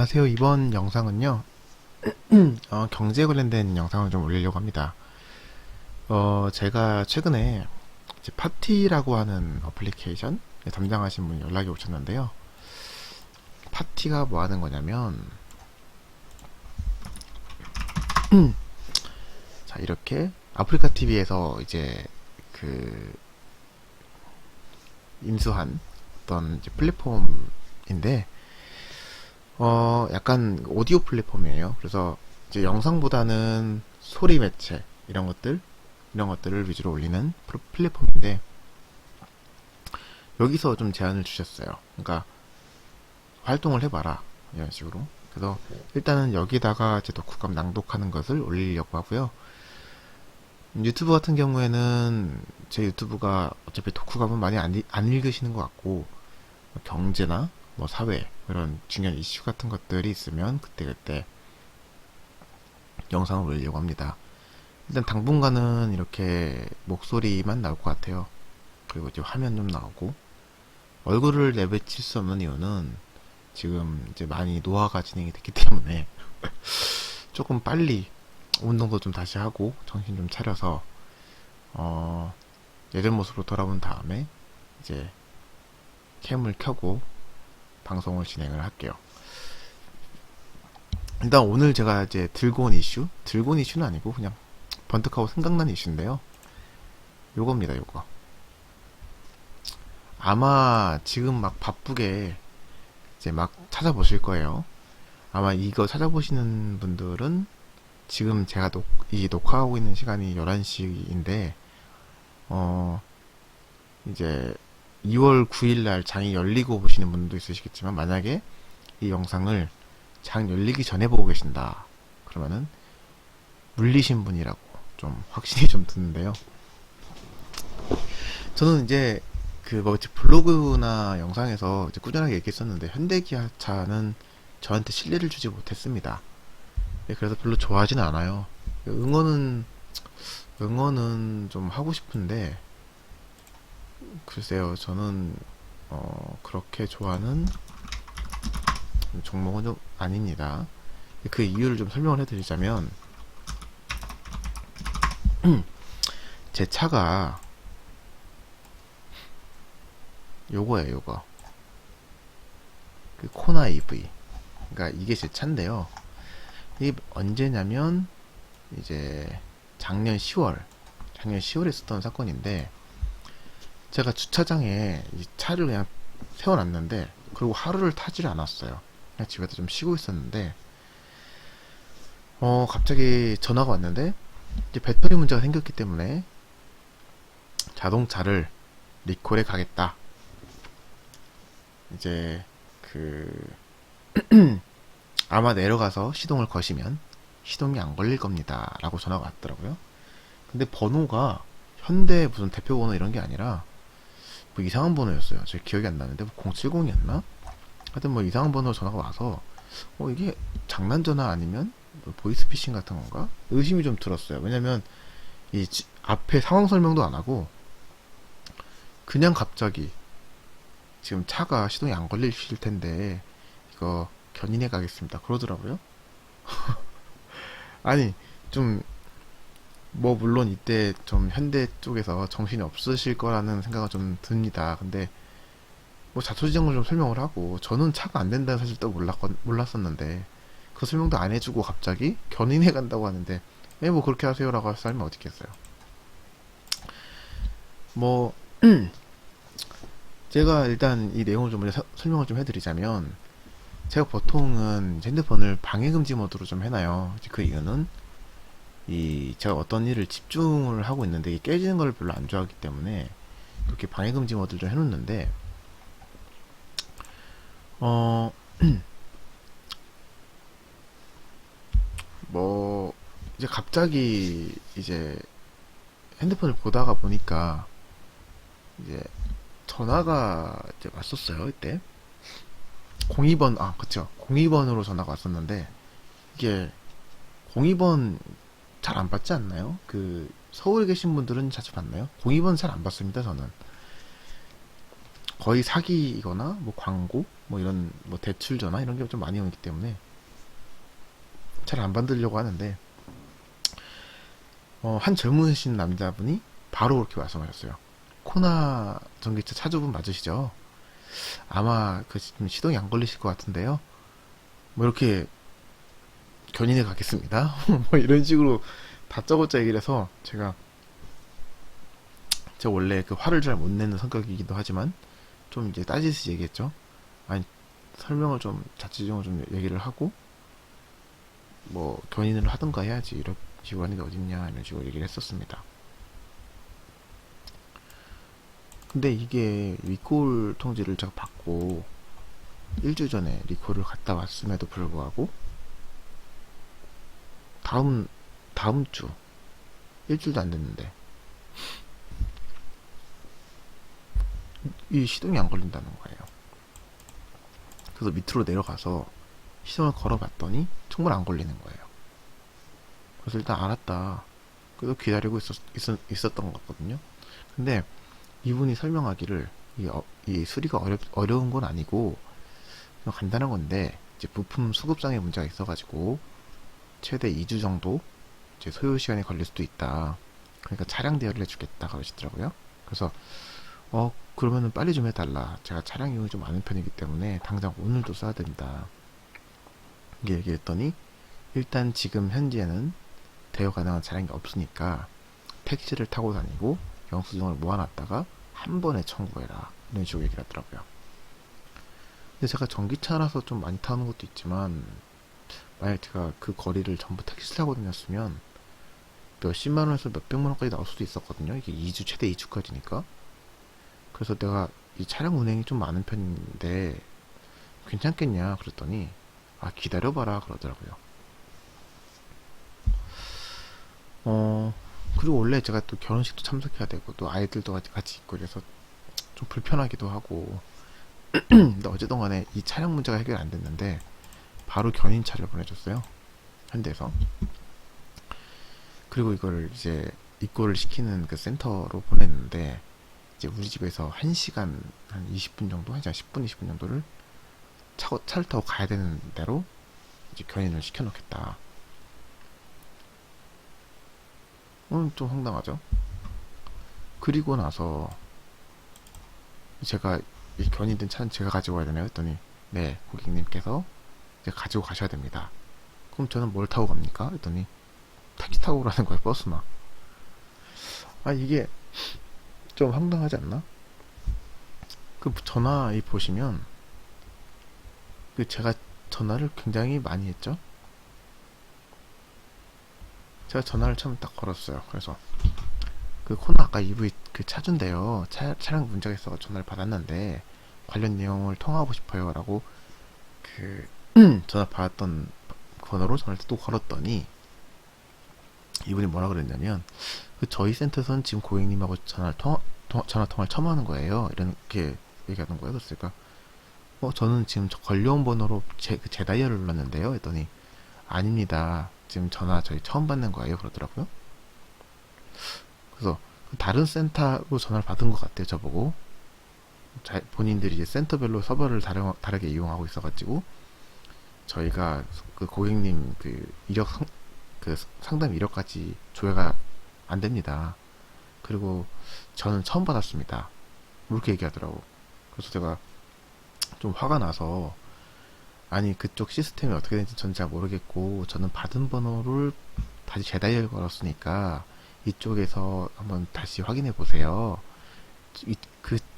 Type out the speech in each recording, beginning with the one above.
안녕하세요. 이번 영상은요, 경제 관련된 영상을 좀 올리려고 합니다. 제가 최근에 이제 파티라고 하는 어플리케이션 담당하신 분이 연락이 오셨는데요. 파티가 뭐 하는 거냐면, 자, 이렇게 아프리카 TV에서 이제 그 인수한 어떤 이제 플랫폼인데, 약간 오디오 플랫폼이에요. 그래서 이제 영상보다는 소리 매체, 이런 것들을 위주로 올리는 플랫폼인데, 여기서 좀 제안을 주셨어요. 그러니까, 활동을 해봐라. 이런 식으로. 그래서, 일단은 여기다가 제 독후감 낭독하는 것을 올리려고 하고요. 유튜브 같은 경우에는, 제 유튜브가 어차피 독후감은 많이 안 읽으시는 것 같고, 경제나, 뭐 사회, 이런 중요한 이슈 같은 것들이 있으면, 그때그때 영상을 올리려고 합니다. 일단 당분간은 이렇게 목소리만 나올 것 같아요. 그리고 이제 화면 좀 나오고 얼굴을 내비칠 수 없는 이유는 지금 이제 많이 노화가 진행이 됐기 때문에 조금 빨리 운동도 좀 다시 하고 정신 좀 차려서 예전 모습으로 돌아온 다음에 이제 캠을 켜고 방송을 진행을 할게요. 일단 오늘 제가 이제 들고 온 이슈는 아니고 그냥 번뜩하고 생각난 이슈인데요. 요겁니다, 요거. 아마 지금 막 바쁘게 이제 막 찾아보실 거예요. 아마 이거 찾아보시는 분들은 지금 제가 이 녹화하고 있는 시간이 11시인데, 어, 이제 2월 9일 날 장이 열리고 보시는 분도 있으시겠지만, 만약에 이 영상을 장 열리기 전에 보고 계신다. 그러면은, 물리신 분이라고 좀 확신이 좀 드는데요. 저는 이제 뭐 블로그나 영상에서 이제 꾸준하게 얘기했었는데 현대기아차는 저한테 신뢰를 주지 못했습니다. 예, 그래서 별로 좋아하지는 않아요. 응원은 좀 하고 싶은데 글쎄요, 저는 그렇게 좋아하는 종목은 좀 아닙니다. 그 이유를 좀 설명을 해드리자면 제 차가 요거예요, 요거. 그 코나 EV. 그러니까 이게 제 차인데요. 이게 언제냐면 이제 작년 10월에 있었던 사건인데, 제가 주차장에 이 차를 그냥 세워놨는데 그리고 하루를 타지를 않았어요. 그냥 집에서 좀 쉬고 있었는데 갑자기 전화가 왔는데 이제 배터리 문제가 생겼기 때문에 자동차를 리콜에 가겠다. 이제 아마 내려가서 시동을 거시면 시동이 안 걸릴 겁니다 라고 전화가 왔더라고요. 근데 번호가 현대 무슨 대표 번호 이런 게 아니라 뭐 이상한 번호였어요. 제 기억이 안 나는데 뭐 070이었나? 하여튼 뭐 이상한 번호로 전화가 와서 이게 장난 전화 아니면 뭐 보이스피싱 같은 건가? 의심이 좀 들었어요. 왜냐면 이 앞에 상황 설명도 안 하고 그냥 갑자기 지금 차가 시동이 안 걸리실 텐데 이거 견인해 가겠습니다 그러더라고요. 아니 좀 뭐 물론 이때 좀 현대 쪽에서 정신이 없으실 거라는 생각은 좀 듭니다. 근데 뭐 자초지종을 좀 설명을 하고 저는 차가 안 된다는 사실 또 몰랐었는데 그 설명도 안 해주고 갑자기 견인해 간다고 하는데 뭐 그렇게 하세요라고 할 사람이 어디 있겠어요. 뭐 제가 일단 이 내용을 좀 먼저 설명을 좀 해드리자면, 제가 보통은 핸드폰을 방해금지 모드로 좀 해놔요. 그 이유는 제가 어떤 일을 집중을 하고 있는데 이게 깨지는 걸 별로 안 좋아하기 때문에 그렇게 방해금지 모드를 좀 해놓는데, 어, 뭐 이제 갑자기 이제 핸드폰을 보다가 보니까 이제 전화가 이제 왔었어요. 이때 02번, 그쵸, 02번으로 전화가 왔었는데 이게 02번 잘 안 받지 않나요? 서울에 계신 분들은 자주 받나요? 02번 잘 안 받습니다. 저는 거의 사기이거나 뭐 광고 뭐 이런 뭐 대출 전화 이런 게 좀 많이 오기 때문에 잘 안 받으려고 하는데 한 젊으신 남자분이 바로 그렇게 말씀하셨어요. 코나 전기차 차주분 맞으시죠? 아마 그 지금 시동이 안 걸리실 것 같은데요. 뭐 이렇게 견인해 가겠습니다. 뭐 이런 식으로 다짜고짜 얘기를 해서 제가 원래 그 화를 잘 못 내는 성격이기도 하지만 좀 이제 따지듯이 얘기했죠. 아니 설명을 좀 자치중을 좀 얘기를 하고 뭐 견인을 하든가 해야지 이런 식으로 하는 게 어딨냐 이런 식으로 얘기를 했었습니다. 근데 이게 리콜 통지를 제가 받고 일주일 전에 리콜을 갔다 왔음에도 불구하고 다음 다음 주 일주일도 안 됐는데 이 시동이 안 걸린다는 거예요. 그래서 밑으로 내려가서 시동을 걸어봤더니 정말 안 걸리는 거예요. 그래서 일단 알았다. 그래서 기다리고 있었던 것 같거든요. 근데 이분이 설명하기를 이 수리가 어려운 건 아니고 그냥 간단한 건데 이제 부품 수급상의 문제가 있어가지고 최대 2주 정도 이제 소요 시간이 걸릴 수도 있다. 그러니까 차량 대여를 해주겠다 그러시더라고요. 그래서 그러면은 빨리 좀 해달라. 제가 차량 이용이 좀 많은 편이기 때문에 당장 오늘도 써야 된다. 이게 얘기했더니 일단 지금 현재는 대여 가능한 차량이 없으니까 택시를 타고 다니고 영수증을 모아놨다가 한 번에 청구해라. 이런 식으로 얘기를 하더라고요. 근데 제가 전기차라서 좀 많이 타는 것도 있지만 만약 제가 그 거리를 전부 택시 타고 다녔으면 몇십만 원에서 몇백만 원까지 나올 수도 있었거든요. 이게 2주 최대 2주까지니까. 그래서 내가 이 차량 운행이 좀 많은 편인데 괜찮겠냐 그랬더니 기다려봐라 그러더라고요. 그리고 원래 제가 또 결혼식도 참석해야 되고 또 아이들도 같이 있고 그래서 좀 불편하기도 하고 근데 어쨌든 간에 이 차량 문제가 해결 안 됐는데 바로 견인차를 보내줬어요. 현대에서. 그리고 이걸 이제 입고를 시키는 그 센터로 보냈는데 이제 우리 집에서 1시간 한 20분 정도 1시간 10분 20분 정도를 차를 타고 가야 되는 대로 이제 견인을 시켜놓겠다. 좀 황당하죠. 그리고 나서 제가 이 견인된 차는 제가 가지고 가야 되나요? 했더니 네 고객님께서 이제 가지고 가셔야 됩니다. 그럼 저는 뭘 타고 갑니까? 했더니 택시 타고 오라는 거예요. 버스나. 이게 좀 황당하지 않나? 그 전화에 보시면 그 제가 전화를 굉장히 많이 했죠. 제가 전화를 처음 딱 걸었어요. 그래서 그 코너 아까 EV 그 차준대요. 차량 문제가 있어서 전화를 받았는데 관련 내용을 통화하고 싶어요. 라고 그 전화 받았던 번호로 전화를 또 걸었더니 이분이 뭐라 그랬냐면 그 저희 센터에서는 지금 고객님하고 전화 통화를 처음 하는 거예요. 이렇게 얘기하는 거예요. 그래서 제가 저는 지금 걸려온 번호로 제 다이얼을 눌렀는데요. 했더니 아닙니다. 지금 전화 저희 처음 받는 거예요. 그러더라고요. 그래서 다른 센터로 전화를 받은 것 같아요. 저보고 본인들이 이제 센터별로 서버를 다르게 이용하고 있어가지고 저희가 그 고객님 그 상담 이력까지 조회가 안 됩니다. 그리고 저는 처음 받았습니다. 이렇게 얘기하더라고. 그래서 제가 좀 화가 나서 아니 그쪽 시스템이 어떻게 되는지 전 잘 모르겠고 저는 받은 번호를 다시 재다이얼 걸었으니까 이쪽에서 한번 다시 확인해 보세요.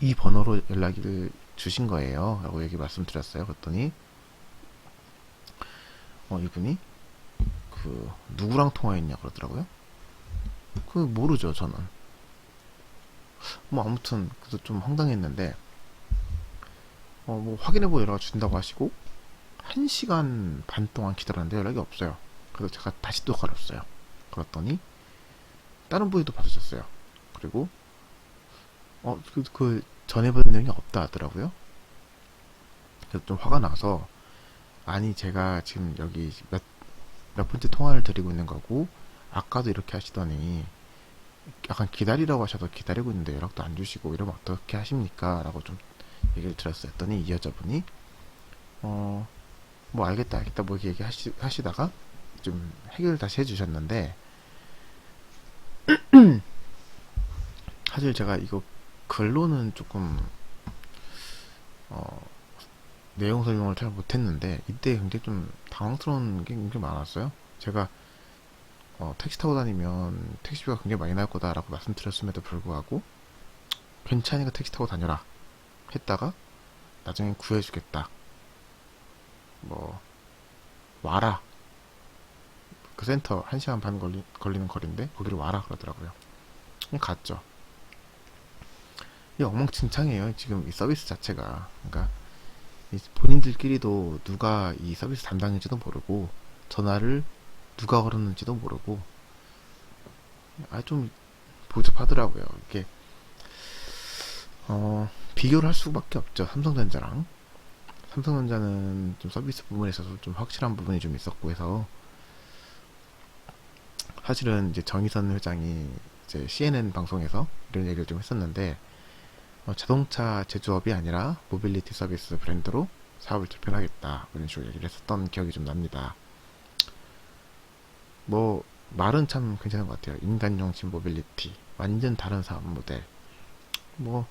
이 번호로 연락을 주신 거예요. 라고 말씀드렸어요. 그랬더니 이분이 누구랑 통화했냐 그러더라고요. 모르죠 저는. 뭐 아무튼 그래서 좀 황당했는데 뭐 확인해보고 연락을 준다고 하시고 1시간 반 동안 기다렸는데 연락이 없어요. 그래서 제가 다시 또 걸었어요. 그랬더니 다른 분이 또 받으셨어요. 그리고 전에 받은 내용이 없다 하더라고요. 그래서 좀 화가 나서 아니 제가 지금 여기 몇 번째 통화를 드리고 있는 거고 아까도 이렇게 하시더니 약간 기다리라고 하셔서 기다리고 있는데 연락도 안 주시고 이러면 어떻게 하십니까? 라고 좀 얘기를 들었어요. 했더니 이 여자분이 뭐 알겠다 뭐 이렇게 하시다가 좀 해결을 다시 해주셨는데, 사실 제가 이거 글로는 조금 어, 내용 설명을 잘 못했는데 이때 굉장히 좀 당황스러운 게 굉장히 많았어요. 제가 택시 타고 다니면 택시비가 굉장히 많이 나올 거다라고 말씀드렸음에도 불구하고 괜찮으니까 택시 타고 다녀라 했다가 나중에 구해주겠다, 뭐 와라, 그 센터 1시간 반 걸리는 거리인데 거기를 와라 그러더라고요. 그냥 갔죠. 이 엉망진창이에요 지금 이 서비스 자체가. 그러니까 본인들끼리도 누가 이 서비스 담당인지도 모르고 전화를 누가 걸었는지도 모르고 좀 복잡하더라고요. 이게 비교를 할 수밖에 없죠. 삼성전자랑. 삼성전자는 좀 서비스 부분에서 좀 확실한 부분이 좀 있었고 해서, 사실은 이제 정의선 회장이 이제 CNN 방송에서 이런 얘기를 좀 했었는데, 자동차 제조업이 아니라 모빌리티 서비스 브랜드로 사업을 재편하겠다 이런 식으로 얘기를 했었던 기억이 좀 납니다. 뭐 말은 참 괜찮은 것 같아요. 인간중심 모빌리티, 완전 다른 사업 모델. 뭐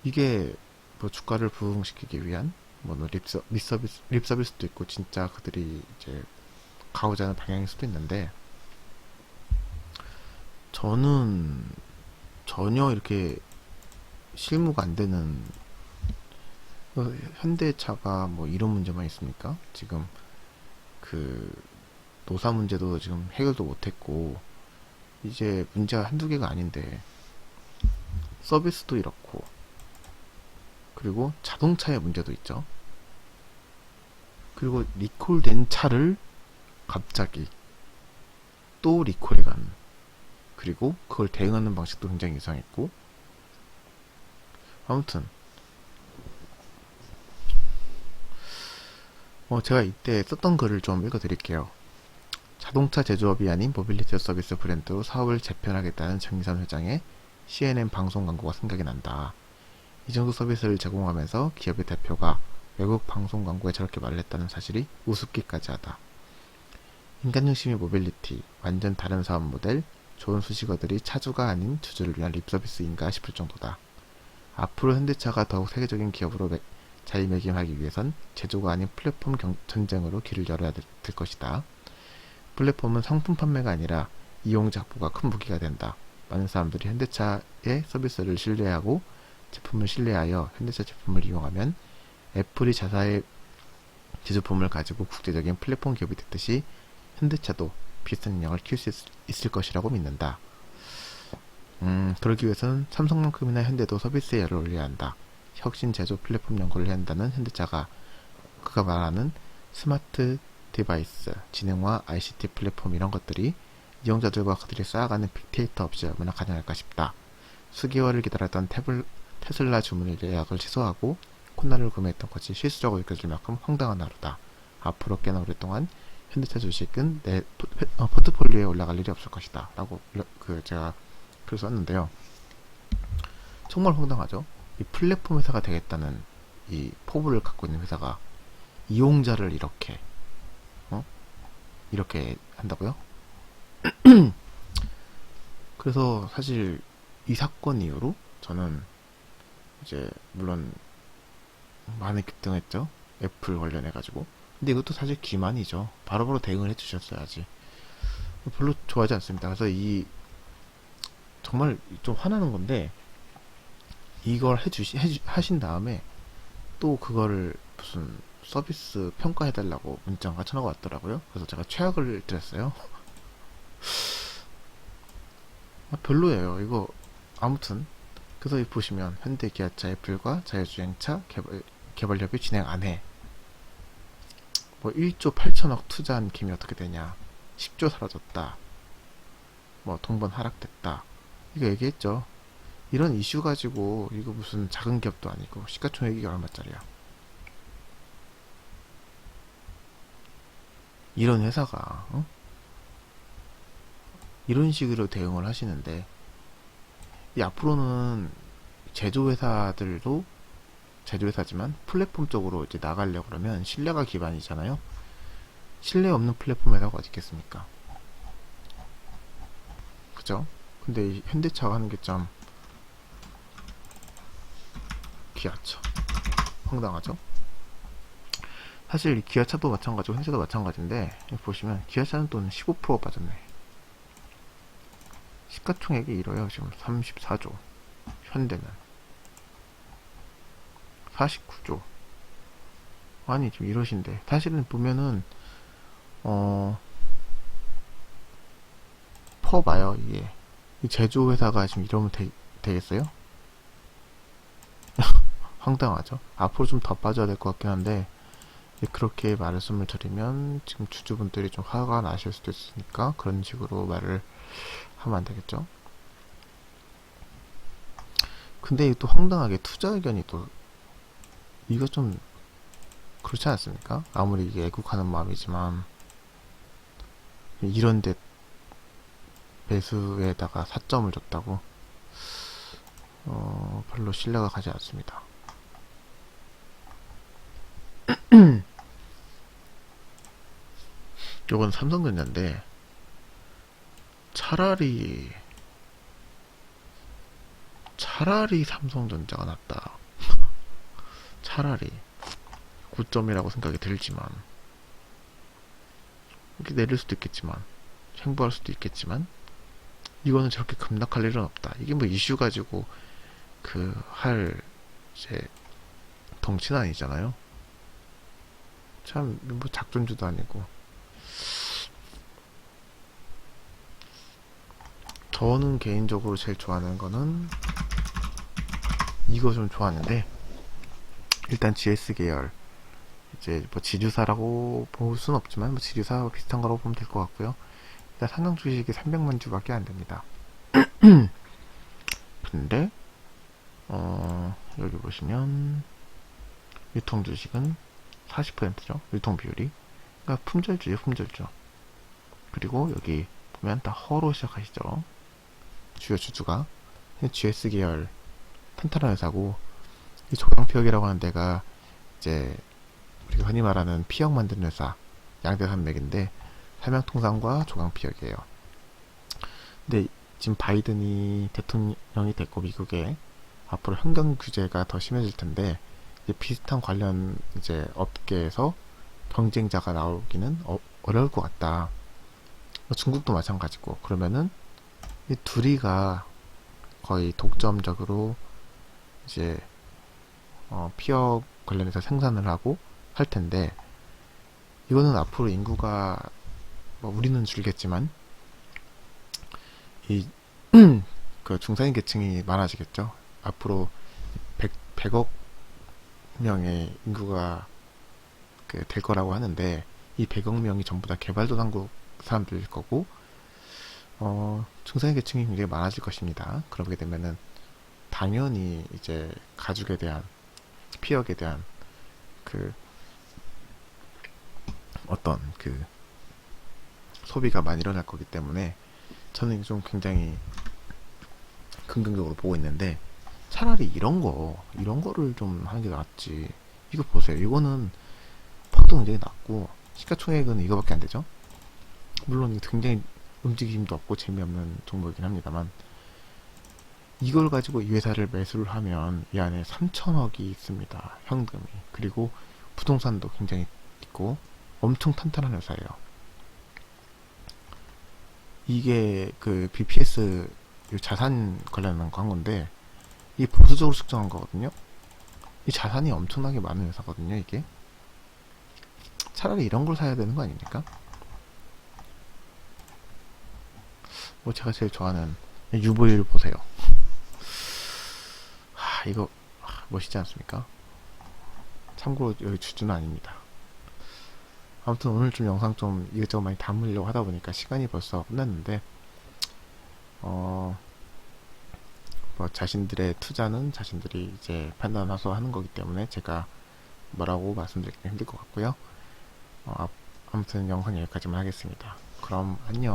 이게 뭐 주가를 부흥시키기 위한 뭐 립서비스도 있고 진짜 그들이 이제 가고자 하는 방향일 수도 있는데, 저는 전혀 이렇게 실무가 안 되는, 현대차가 뭐 이런 문제만 있습니까? 지금 그 노사 문제도 지금 해결도 못했고, 이제 문제가 한두 개가 아닌데 서비스도 이렇고, 그리고 자동차의 문제도 있죠. 그리고 리콜된 차를 갑자기 또 리콜해 가는, 그리고 그걸 대응하는 방식도 굉장히 이상했고, 아무튼 제가 이때 썼던 글을 좀 읽어드릴게요. 자동차 제조업이 아닌 모빌리티 서비스 브랜드로 사업을 재편하겠다는 정의선 회장의 CNN 방송 광고가 생각이 난다. 이 정도 서비스를 제공하면서 기업의 대표가 외국 방송 광고에 저렇게 말을 했다는 사실이 우습기까지 하다. 인간중심의 모빌리티, 완전 다른 사업 모델, 좋은 수식어들이 차주가 아닌 주주를 위한 립서비스인가 싶을 정도다. 앞으로 현대차가 더욱 세계적인 기업으로 자리매김하기 위해선 제조가 아닌 플랫폼 전쟁으로 길을 열어야 될 것이다. 플랫폼은 상품 판매가 아니라 이용자 확보가 큰 무기가 된다. 많은 사람들이 현대차의 서비스를 신뢰하고 제품을 신뢰하여 현대차 제품을 이용하면 애플이 자사의 제조품을 가지고 국제적인 플랫폼 기업이 됐듯이 현대차도 비슷한 영향을 키울 수 있을 것이라고 믿는다. 그러기 위해서는 삼성만큼이나 현대도 서비스의 열을 올려야 한다. 혁신 제조 플랫폼 연구를 해야 한다는 현대차가 그가 말하는 스마트 디바이스, 지능화 ICT 플랫폼 이런 것들이 이용자들과 그들이 쌓아가는 빅데이터 없이 얼마나 가능할까 싶다. 수개월을 기다렸던 테슬라 주문을 예약을 취소하고 콘나를 구매했던 것이 실수라고 느껴질 만큼 황당한 하루다. 앞으로 꽤나 오랫동안 현대차 주식은 내 포트폴리오에 올라갈 일이 없을 것이다. 라고 제가 글을 썼는데요. 정말 황당하죠. 이 플랫폼 회사가 되겠다는 이 포부를 갖고 있는 회사가 이용자를 이렇게 한다고요? 그래서 사실 이 사건 이후로 저는 이제 물론 많이 급등했죠. 애플 관련해가지고. 근데 이것도 사실 기만이죠. 바로바로 대응을 해주셨어야지. 별로 좋아하지 않습니다. 그래서 정말 좀 화나는 건데, 이걸 하신 다음에 또 그거를 무슨 서비스 평가해달라고 문자가 전화가 왔더라고요. 그래서 제가 최악을 드렸어요. 별로예요 이거. 아무튼 그래서 여기 보시면 현대, 기아차, 애플과 자율주행차 개발 협의 진행 안해. 뭐 1조 8천억 투자한 김이 어떻게 되냐, 10조 사라졌다, 뭐 동반 하락됐다, 이거 얘기했죠. 이런 이슈 가지고 이거 무슨 작은 기업도 아니고 시가총액이 얼마짜리야. 이런 회사가 이런 식으로 대응을 하시는데, 이 앞으로는 제조회사들도 제조회사지만 플랫폼 쪽으로 이제 나가려고 그러면 신뢰가 기반이잖아요. 신뢰 없는 플랫폼 회사가 어디 있겠습니까? 그죠? 근데 이 현대차가 하는 게 참 기아차 황당하죠? 사실 기아차도 마찬가지고 현대차도 마찬가지인데 보시면 기아차는 돈 15% 빠졌네. 시가총액이 이래요. 지금 34조, 현대는 49조. 아니 좀 이러신데 사실은 보면은 퍼봐요. 이게 이 제조회사가 지금 이러면 되겠어요? 황당하죠. 앞으로 좀 더 빠져야 될 것 같긴 한데 그렇게 말씀을 드리면 지금 주주분들이 좀 화가 나실 수도 있으니까 그런 식으로 말을 하면 안 되겠죠. 근데 또 황당하게 투자 의견이 또 이거 좀 그렇지 않습니까? 아무리 이게 애국하는 마음이지만 이런데 매수에다가 4점을 줬다고 별로 신뢰가 가지 않습니다. 요건 삼성전자인데 차라리 삼성전자가 낫다. 차라리 9점이라고 생각이 들지만 이렇게 내릴 수도 있겠지만 행보할 수도 있겠지만 이거는 저렇게 급락할 일은 없다. 이게 뭐 이슈 가지고 할 이제 덩치는 아니잖아요. 참 뭐 작전주도 아니고. 저는 개인적으로 제일 좋아하는 거는 이거 좀 좋아하는데 일단 GS 계열 이제 뭐 지주사라고 볼 수는 없지만 뭐 지주사하고 비슷한 거라고 보면 될 것 같고요. 일단 상장 주식이 300만 주밖에 안 됩니다. 근데 여기 보시면 유통 주식은 40%죠. 유통 비율이. 그러니까 품절주예요, 품절주. 그리고 여기 보면 다 허로 시작하시죠. 주요 주주가 GS 계열 탄탄한 회사고 이 조강피혁이라고 하는 데가 이제 우리가 흔히 말하는 피혁 만드는 회사 양대산맥인데 삼양통상과 조강피혁이에요. 근데 지금 바이든이 대통령이 됐고 미국에 앞으로 환경 규제가 더 심해질 텐데 이제 비슷한 관련 이제 업계에서 경쟁자가 나오기는 어려울 것 같다. 중국도 마찬가지고 그러면은 이 둘이가 거의 독점적으로 이제 피혁 관련해서 생산을 하고 할 텐데 이거는 앞으로 인구가 뭐 우리는 줄겠지만 이 그 중산인 계층이 많아지겠죠. 앞으로 100억 명의 인구가 될 거라고 하는데 이 100억 명이 전부 다 개발도상국 사람들일 거고 중산인 계층이 굉장히 많아질 것입니다. 그렇게 되면은 당연히 이제 가죽에 대한 피혁에 대한 어떤 소비가 많이 일어날 거기 때문에 저는 좀 굉장히 긍정적으로 보고 있는데 차라리 이런 거를 좀 하는 게 낫지. 이거 보세요. 이거는 펀드 굉장히 낮고 시가총액은 이거밖에 안 되죠. 물론 이거 굉장히 움직임도 없고 재미없는 종목이긴 합니다만 이걸 가지고 이 회사를 매수를 하면 이 안에 3천억이 있습니다. 현금이. 그리고 부동산도 굉장히 있고 엄청 탄탄한 회사예요. 이게 BPS 자산 관련한 거 한 건데 이 보수적으로 측정한 거거든요. 이 자산이 엄청나게 많은 회사거든요. 이게 차라리 이런 걸 사야 되는 거 아닙니까? 뭐 제가 제일 좋아하는 UV를 보세요. 이거 멋있지 않습니까? 참고로 여기 주주는 아닙니다. 아무튼 오늘 좀 영상 좀 이것저것 많이 담으려고 하다 보니까 시간이 벌써 끝났는데 뭐 자신들의 투자는 자신들이 이제 판단해서 하는 거기 때문에 제가 뭐라고 말씀드리기 힘들 것 같고요. 아무튼 영상 여기까지만 하겠습니다. 그럼 안녕.